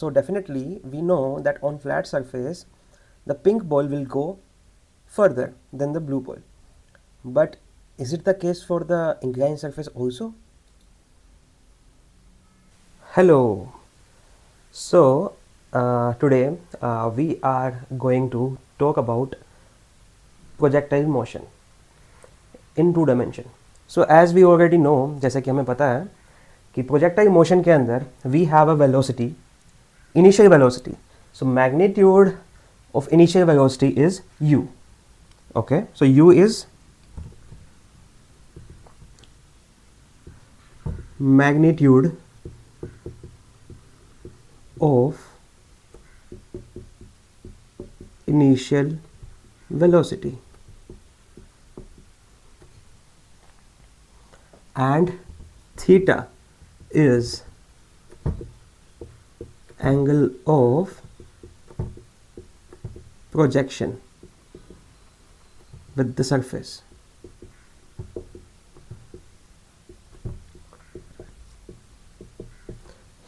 So definitely we know that on flat surface the pink ball will go further than the blue ball. But is it the case for the inclined surface also? Hello. So today we are going to talk about projectile motion in 2 dimension. So as we already know, जैसे कि हमें पता है कि projectile motion के अंदर we have a velocity, initial velocity. So magnitude of initial velocity is u. Okay, so u is magnitude of initial velocity, and theta is angle of projection with the surface.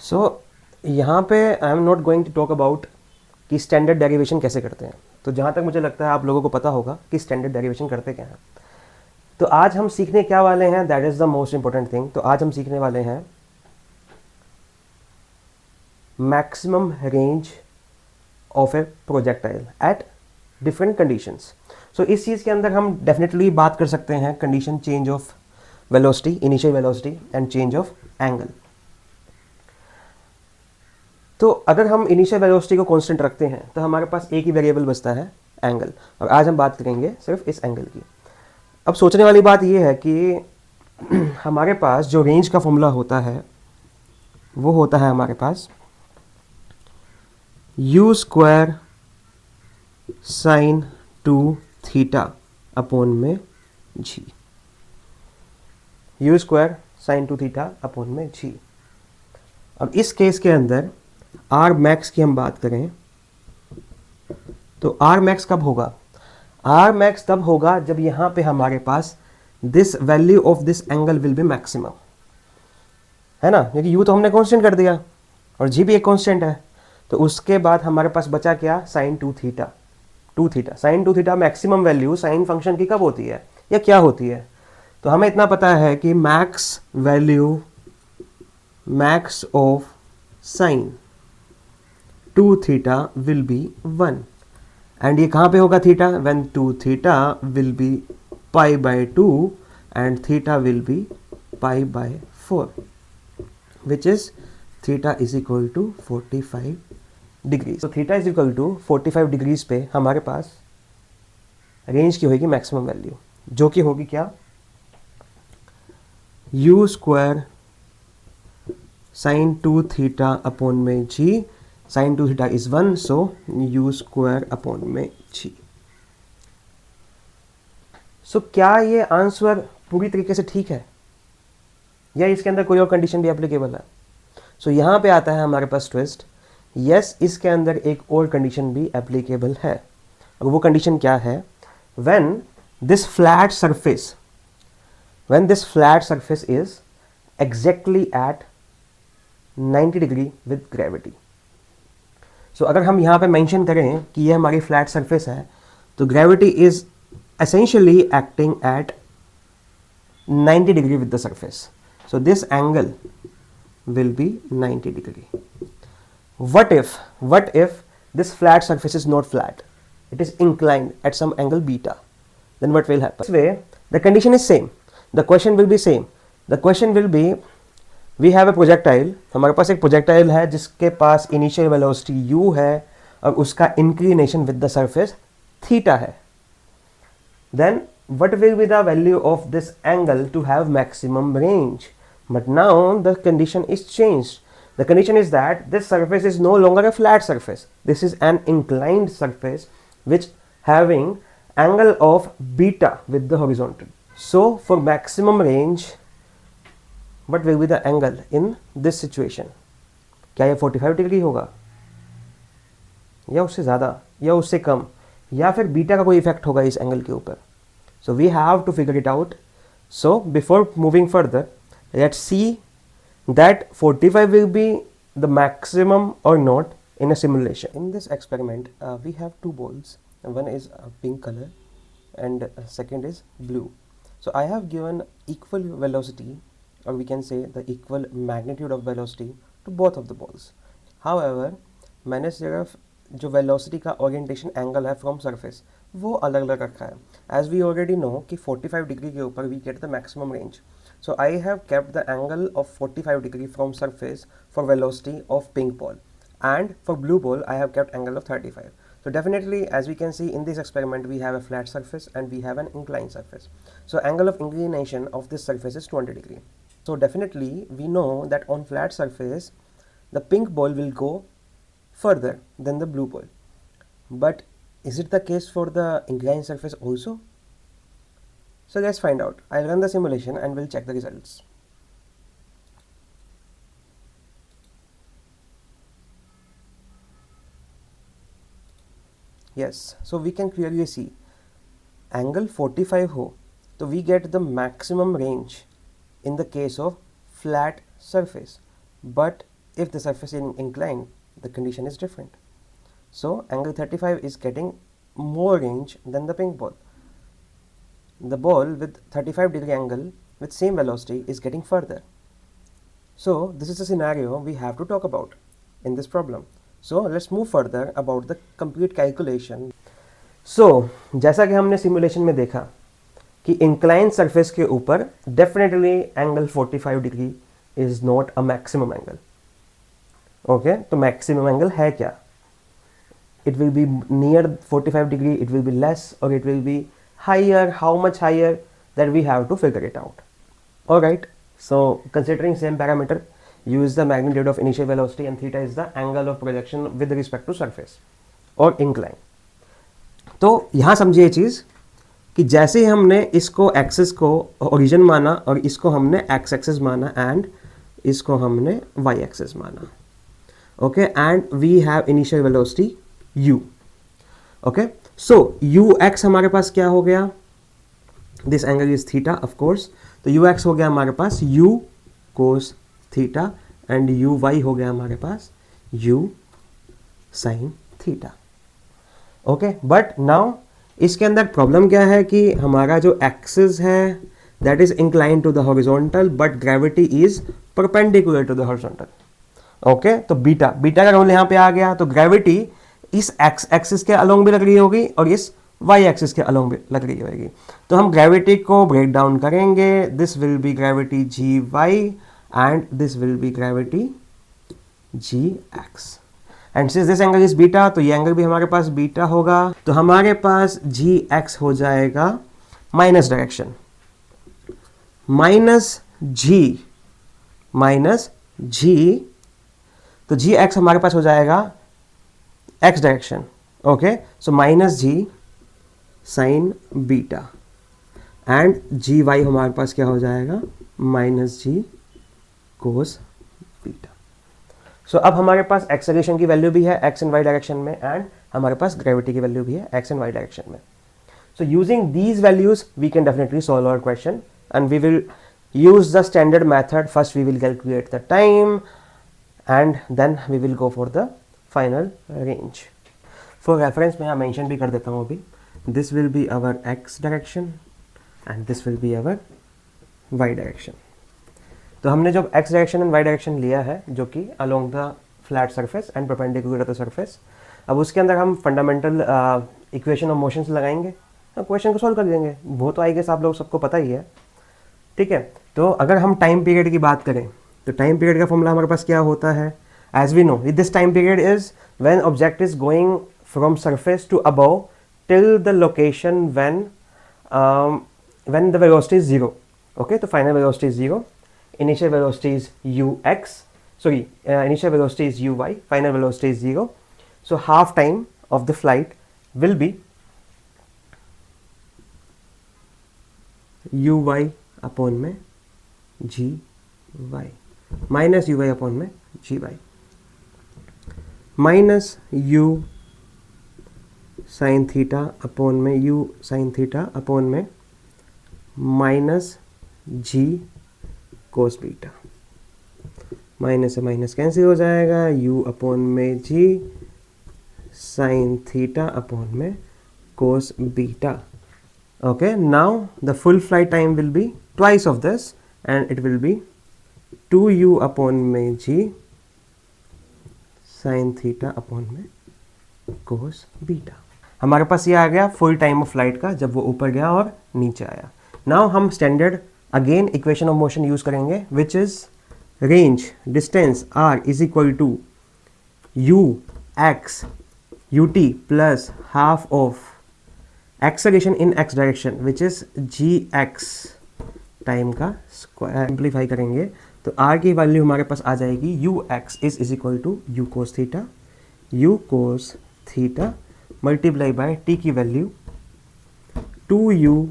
So यहाँ पे I am not going to talk about कि standard derivation कैसे करते हैं. तो जहाँ तक मुझे लगता है आप लोगों को पता होगा कि स्टैंडर्ड डेरिवेशन करते क्या हैं. तो आज हम सीखने क्या वाले हैं, that is the most important thing. तो आज हम सीखने वाले हैं maximum range of a projectile at different conditions. So इस चीज़ के अंदर हम डेफिनेटली बात कर सकते हैं condition change of velocity, initial velocity and change of angle. तो अगर हम इनिशियल वेलोसिटी को कांस्टेंट रखते हैं तो हमारे पास एक ही वेरिएबल बचता है, एंगल. और आज हम बात करेंगे सिर्फ इस एंगल की. अब सोचने वाली बात यह है कि हमारे पास जो रेंज का फॉर्मूला होता है वो होता है हमारे पास u square sine 2 theta upon में g. u square sine 2 theta upon में g. अब इस केस के अंदर आर मैक्स की हम बात करें तो आर मैक्स कब होगा? आर मैक्स तब होगा जब यहां पे हमारे पास this value of this angle will be maximum, है ना, क्योंकि यू तो हमने कांस्टेंट कर दिया और जी भी एक कांस्टेंट है. तो उसके बाद हमारे पास बचा क्या? Sine 2 theta. 2 theta, sine 2 theta maximum value sine function की कब होती है या क्या होती है? तो हमें इतना पता है कि max value max of sine 2 theta will be 1. And ये कहाँ पे होगा theta? When 2 theta will be pi by 2 and theta will be pi by 4, which is theta is equal to 45 degrees. तो theta is equal to 45 degrees पे हमारे पास range की होगी maximum value, जो कि होगी क्या? U square sine 2 theta upon में G. Sine 2 theta is 1, so U square upon में जी. सो क्या ये आंसर पूरी तरीके से ठीक है या इसके अंदर कोई और कंडीशन भी एप्लीकेबल है? सो यहां पे आता है हमारे पास ट्विस्ट. यस, इसके अंदर एक और कंडीशन भी एप्लीकेबल है. और वो कंडीशन क्या है? When this flat surface is exactly at 90 degree with gravity. So अगर हम यहाँ पे मेंशन करें कि ये हमारी फ्लैट सरफेस है तो gravity is essentially acting at 90 degree with the surface. So this angle will B 90 degree. what if this flat surface is not flat, it is inclined at some angle beta, then what will happen? This way the condition is same, the question will be same. The question will be, we have a projectile, हमारे पास एक projectile है जिसके पास initial velocity u है और उसका inclination with the surface theta है. Then what will be the value of this angle to have maximum range? But now the condition is changed. The condition is that this surface is no longer a flat surface. This is an inclined surface which having angle of beta with the horizontal. So for maximum range, what will be the angle in this situation? क्या ये 45 degree होगा या उससे ज़्यादा या उससे कम या फिर बीटा का कोई इफेक्ट होगा इस एंगल के ऊपर? So we have to figure it out. So before moving further, let's see that 45 will be the maximum or not in a simulation. In this experiment, we have two balls. One is pink color and second is blue. So I have given equal velocity, or we can say the equal magnitude of velocity to both of the balls. However, मैंने सिर्फ जो velocity का orientation angle है from surface वो अलग अलग रखा है. एज वी ऑलरेडी नो कि 45 डिग्री के ऊपर we get the maximum range. So I have kept the angle of 45 degree from surface for velocity of pink ball, and for blue ball I have kept angle of 35. So definitely, as we can see in this experiment, we have a flat surface and we have an inclined surface. So angle of inclination of this surface is 20 degree. So definitely we know that on flat surface the pink ball will go further than the blue ball. But is it the case for the inclined surface also? So let's find out. I'll run the simulation and we'll check the results. Yes, so we can clearly see angle 45 ho, so we get the maximum range in the case of flat surface. But if the surface is inclined, the condition is different. So angle 35 is getting more range than the pink ball. The ball with 35 degree angle with same velocity is getting further. So this is a scenario we have to talk about in this problem. So let's move further about the complete calculation. So जैसा कि हमने simulation में देखा कि inclined surface के ऊपर definitely angle 45 degree is not a maximum angle. Okay, तो maximum angle है क्या? It will be near 45 degree, it will be less, or it will be higher. How much higher? That we have to figure it out. Alright, so considering same parameter, u is the magnitude of initial velocity and theta is the angle of projection with respect to surface or incline. तो यहाँ समझिए चीज़ कि जैसे ही हमने इसको axis को origin माना और इसको हमने एक्स एक्सिस माना एंड इसको हमने वाई एक्सिस माना. Okay, and we have initial velocity u. Okay, so U X हमारे पास क्या हो गया? This angle is theta of course. तो यू एक्स हो गया हमारे पास u cos theta and U Y हो गया हमारे पास u sine theta. Okay, but now इसके अंदर प्रॉब्लम क्या है कि हमारा जो एक्सिस है that is inclined to the horizontal but gravity is perpendicular to the horizontal. Okay, तो बीटा का रोल यहाँ पे आ गया. तो ग्रेविटी इस एक्स एक्सिस के अलोंग भी लग रही होगी और इस वाई एक्सिस के अलोंग भी लग रही होगी. तो हम ग्रेविटी को ब्रेक डाउन करेंगे. This will be gravity G Y and this will be gravity G X. And since this angle is beta, तो ये एंगल भी हमारे पास बीटा होगा. तो हमारे पास जी एक्स हो जाएगा माइनस डायरेक्शन, माइनस जी. तो जी एक्स हमारे पास हो जाएगा X direction. Okay, so minus G sine beta and G Y हमारे पास क्या हो जाएगा? माइनस जी कोस बीटा. सो अब हमारे पास एक्सेलरेशन की वैल्यू भी है एक्स एंड वाई डायरेक्शन में एंड हमारे पास ग्रेविटी की वैल्यू भी है एक्स एंड वाई डायरेक्शन में. So using these values we can definitely solve our question and we will use the standard method. First we will calculate the time and then we will go for the final range. For reference मैं यहाँ mention भी कर देता हूँ अभी. This will be our x direction and this will be our y direction. तो हमने जब x direction and y direction लिया है जो कि along the flat surface and perpendicular to the surface, अब उसके अंदर हम fundamental equation of motions लगाएंगे, क्वेश्चन को सॉल्व कर देंगे. वो तो आई गेस आप लोग सबको पता ही है. ठीक है, तो अगर हम टाइम पीरियड की बात करें तो टाइम पीरियड का फॉर्मूला हमारे पास क्या होता है? As we know this time period is when object is going from surface to above till the location when the velocity is zero. Okay, तो final velocity is zero, initial velocity is U X, sorry initial velocity is U Y, final velocity is zero. So half time of the flight will be U Y upon में G Y minus U Y upon में G Y minus you sign theta upon में you sign theta upon में minus जी कोस beta minus से minus cancel हो जाएगा, u upon में g sign theta upon में cos beta. Okay, now the full flight time will be twice of this and it will be 2u upon में g sin theta upon में cos beta. हमारे पास ये आ गया full time of flight का जब वो ऊपर गया और नीचे आया. नाउ हम standard again equation of motion use करेंगे which is range distance r is equal to u x ut plus half of acceleration in x direction which is gx time का स्क्वायर. सिंप्लीफाई करेंगे तो r की value हमारे पास आ जाएगी ux is equal to u cos theta multiply by t की value 2u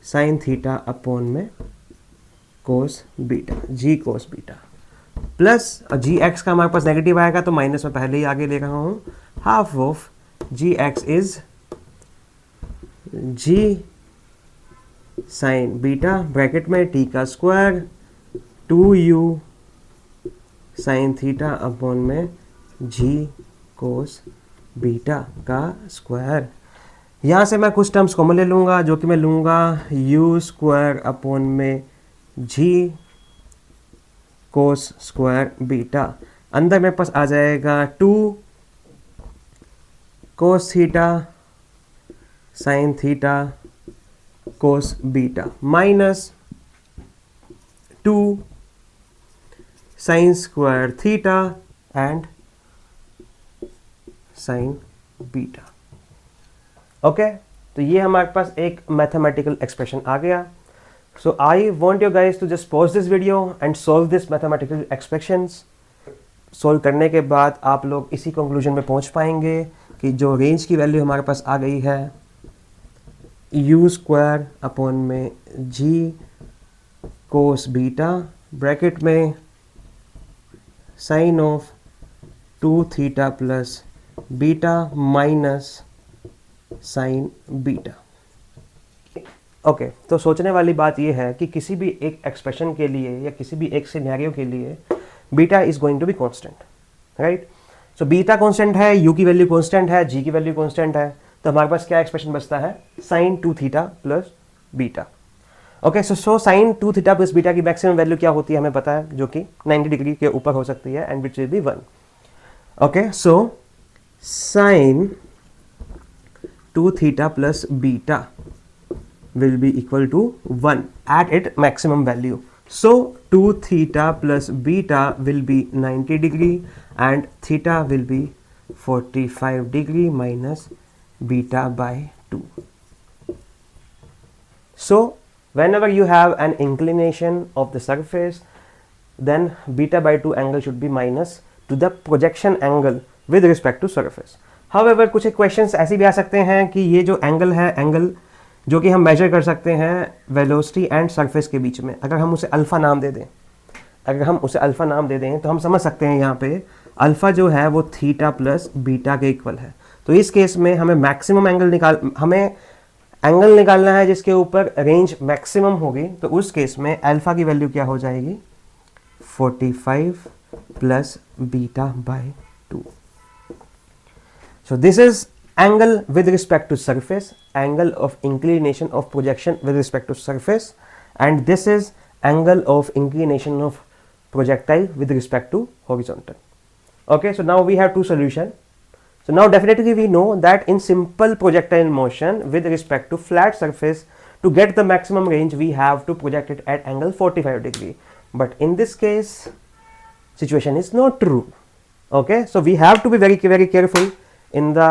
sine theta upon में cos beta g cos beta plus gx का हमारे पास नेगेटिव आएगा तो माइनस में पहले ही आगे ले रहा हूँ. Half of gx is g sign beta bracket में t का square 2u sine theta upon में g कोस बीटा का स्क्वायर. यहाँ से मैं कुछ टर्म्स कॉमन ले लूँगा जो कि मैं लूँगा u स्क्वायर अपॉन में g कोस स्क्वायर बीटा. अंदर मेरे पास आ जाएगा 2 cos theta sine theta cos beta minus 2 sine square theta and sine beta. Okay, तो ये हमारे पास एक मैथमेटिकल एक्सप्रेशन आ गया. So I want you guys to just pause this video and solve this mathematical expressions. Solve करने के बाद आप लोग इसी कंक्लूजन में पहुंच पाएंगे कि जो रेंज की वैल्यू हमारे पास आ गई है u स्क्वायर अपॉन में g कोस बीटा ब्रैकेट में sine of 2 theta plus beta minus sine beta. Okay, तो सोचने वाली बात यह है कि किसी भी एक एक्सप्रेशन के लिए या किसी भी एक सिनेरियो के लिए beta is going to be constant, right. So beta constant है, u की वैल्यू कांस्टेंट है, g की वैल्यू कांस्टेंट है, तो हमारे पास क्या एक्सप्रेशन बचता है sine 2 theta plus beta. Okay, so sine 2 theta plus beta की मैक्सिमम वैल्यू क्या होती है हमें पता है, जो कि 90 डिग्री के ऊपर हो सकती है and which will be 1. Okay, so sine 2 theta plus beta will be equal to 1 at its maximum value. So 2 theta plus beta will be 90 degree and theta will be 45 degree minus beta by 2. So whenever you have an inclination of the surface, then beta by 2 angle should be minus to the projection angle with respect to surface. However, कुछ questions ऐसे भी आ सकते हैं कि ये जो angle है, angle जो कि हम मेजर कर सकते हैं वेलोसिटी एंड सरफेस के बीच में, अगर हम उसे अल्फ़ा नाम दे दें, तो हम समझ सकते हैं यहाँ पे अल्फ़ा जो है वो थीटा प्लस बीटा के इक्वल है. तो इस केस में हमें मैक्सिमम हमें एंगल निकालना है जिसके ऊपर रेंज मैक्सिमम होगी. तो उस केस में अल्फ़ा की वैल्यू क्या हो जाएगी 45 plus beta by 2. So this is angle with respect to surface, angle of inclination of projection with respect to surface, and this is angle of inclination of projectile with respect to horizontal. Okay, so now we have two solutions. So now definitely we know that in simple projectile motion with respect to flat surface, to get the maximum range we have to project it at angle 45 degree. But in this case situation is not true. Okay, so we have to be very careful in the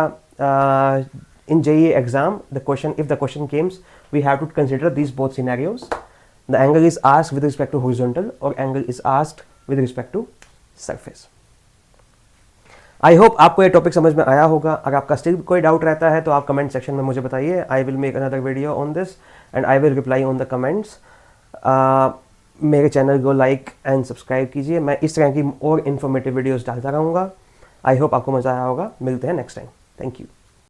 in JEE exam. If the question comes, we have to consider these both scenarios. The angle is asked with respect to horizontal or angle is asked with respect to surface. I hope आपको ये topic समझ में आया होगा. अगर आपका still कोई doubt रहता है तो आप कमेंट सेक्शन में मुझे बताइए. I will make another video on this and I will reply on the comments. मेरे चैनल को लाइक एंड सब्सक्राइब कीजिए. मैं इस तरह की और इन्फॉर्मेटिव वीडियोस डालता रहूँगा. आई होप आपको मज़ा आया होगा. मिलते हैं नेक्स्ट टाइम. Thank you.